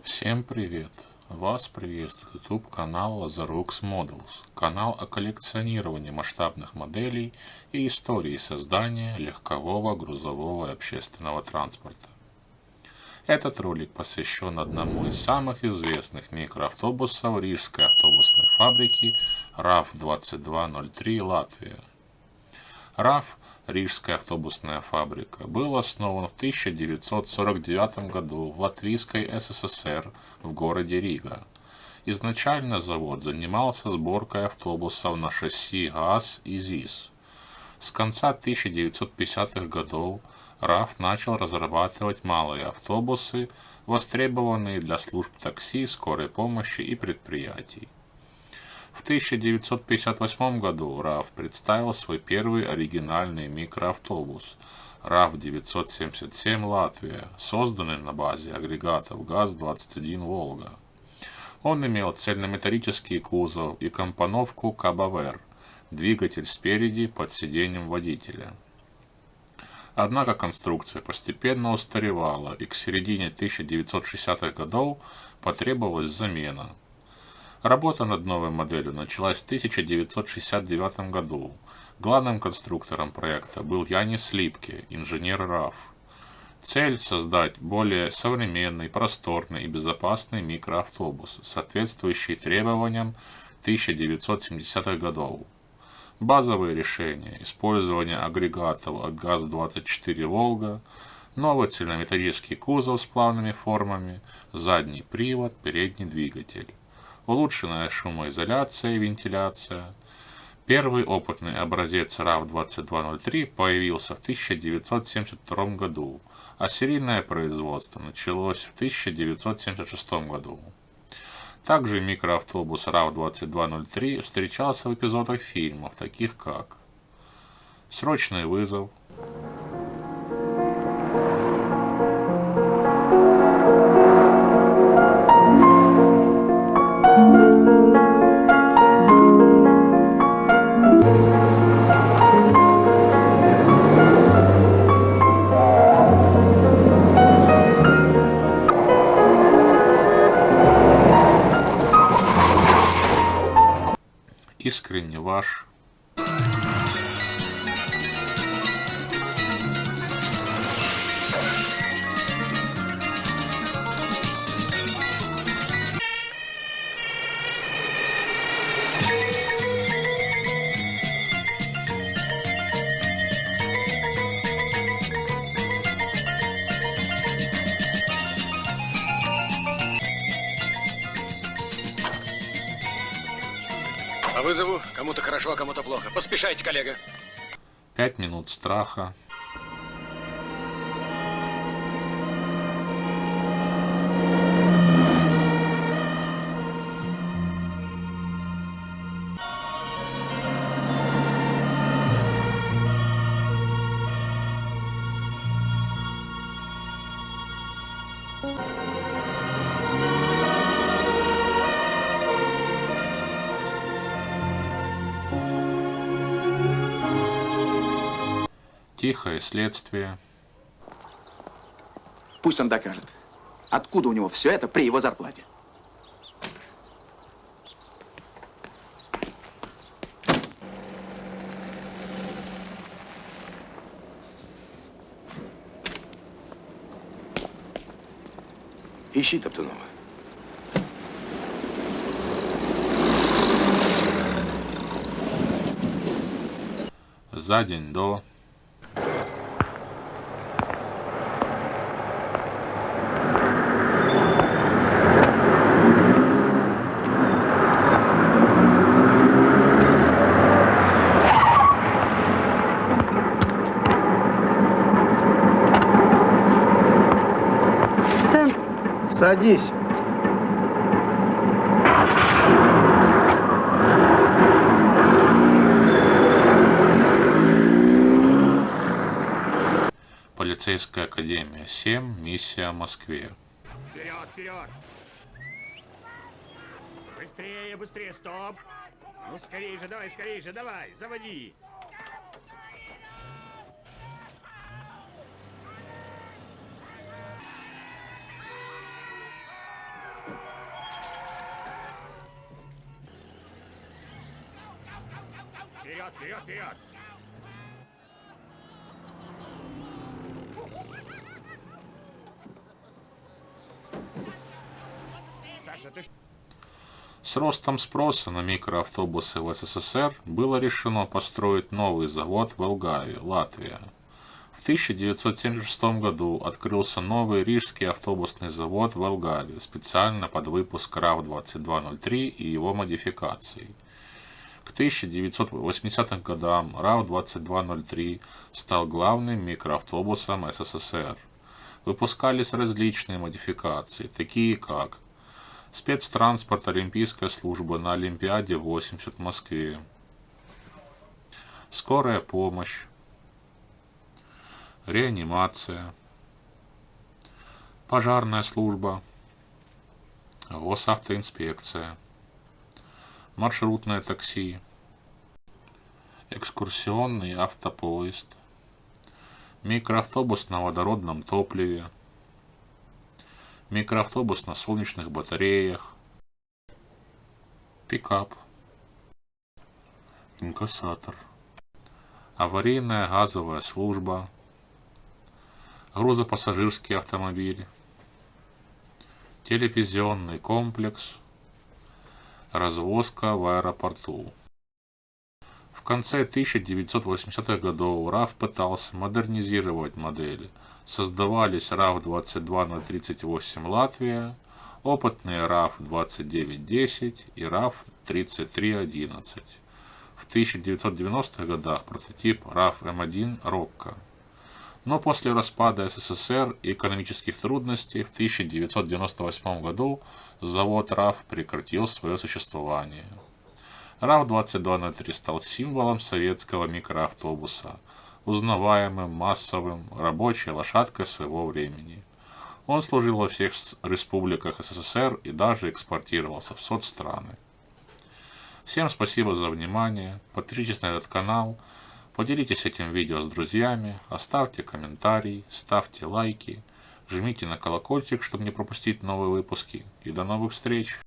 Всем привет! Вас приветствует YouTube канал Lazarux Models, канал о коллекционировании масштабных моделей и истории создания легкового грузового и общественного транспорта. Этот ролик посвящен одному из самых известных микроавтобусов Рижской автобусной фабрики RAF2203 Латвия. RAF, Рижская автобусная фабрика, был основан в 1949 году в Латвийской ССР в городе Рига. Изначально завод занимался сборкой автобусов на шасси ГАЗ и ЗИС. С конца 1950-х годов RAF начал разрабатывать малые автобусы, востребованные для служб такси, скорой помощи и предприятий. В 1958 году RAF представил свой первый оригинальный микроавтобус RAF 977 Латвия, созданный на базе агрегатов ГАЗ-21 Волга. Он имел цельнометаллический кузов и компоновку КБВР, двигатель спереди под сиденьем водителя. Однако конструкция постепенно устаревала, и к середине 1960-х годов потребовалась замена. Работа над новой моделью началась в 1969 году. Главным конструктором проекта был Янис Липке, инженер RAF. Цель – создать более современный, просторный и безопасный микроавтобус, соответствующий требованиям 1970-х годов. Базовые решения – использование агрегатов от ГАЗ-24 «Волга», новый цельнометаллический кузов с плавными формами, задний привод, передний двигатель, улучшенная шумоизоляция и вентиляция. Первый опытный образец RAF2203 появился в 1972 году, а серийное производство началось в 1976 году. Также микроавтобус RAF2203 встречался в эпизодах фильмов, таких как «Срочный вызов», «Искренне ваш», По вызову кому-то хорошо, а кому-то плохо. Поспешайте, коллега. 5 минут страха, тихое следствие, Пусть он докажет, откуда у него все это при его зарплате. Ищи Топтунова. за день до, Садись. полицейская академия 7, миссия в Москве. Вперед, вперед! Быстрее, быстрее, стоп! Ну, скорее же, давай, заводи! вперед, вперед, вперед! Саша, ты... С ростом спроса на микроавтобусы в СССР было решено построить новый завод в Елгаве, Латвия. В 1976 году открылся новый рижский автобусный завод в Елгаве, специально под выпуск РАВ-2203 и его модификаций. К 1980 годам РАВ-2203 стал главным микроавтобусом СССР. Выпускались различные модификации, такие как спецтранспорт Олимпийской службы на Олимпиаде 80 в Москве, скорая помощь, реанимация, пожарная служба, госавтоинспекция, маршрутное такси, экскурсионный автопоезд, микроавтобус на водородном топливе, микроавтобус на солнечных батареях, пикап, инкассатор, аварийная газовая служба, грузопассажирский автомобиль, телевизионный комплекс, развозка в аэропорту. В конце 1980-х годов РАВ пытался модернизировать модели. Создавались РАВ-22038 Латвия, опытные РАВ-2910 и РАВ-3311. В 1990-х годах прототип РАВ-М1 Рокко. Но после распада СССР и экономических трудностей в 1998 году завод РАВ прекратил свое существование. РАВ-2203 стал символом советского микроавтобуса, узнаваемым, массовым, рабочей лошадкой своего времени. Он служил во всех республиках СССР и даже экспортировался в соцстраны. Всем спасибо за внимание, подпишитесь на этот канал, поделитесь этим видео с друзьями, оставьте комментарий, ставьте лайки, жмите на колокольчик, чтобы не пропустить новые выпуски, и до новых встреч!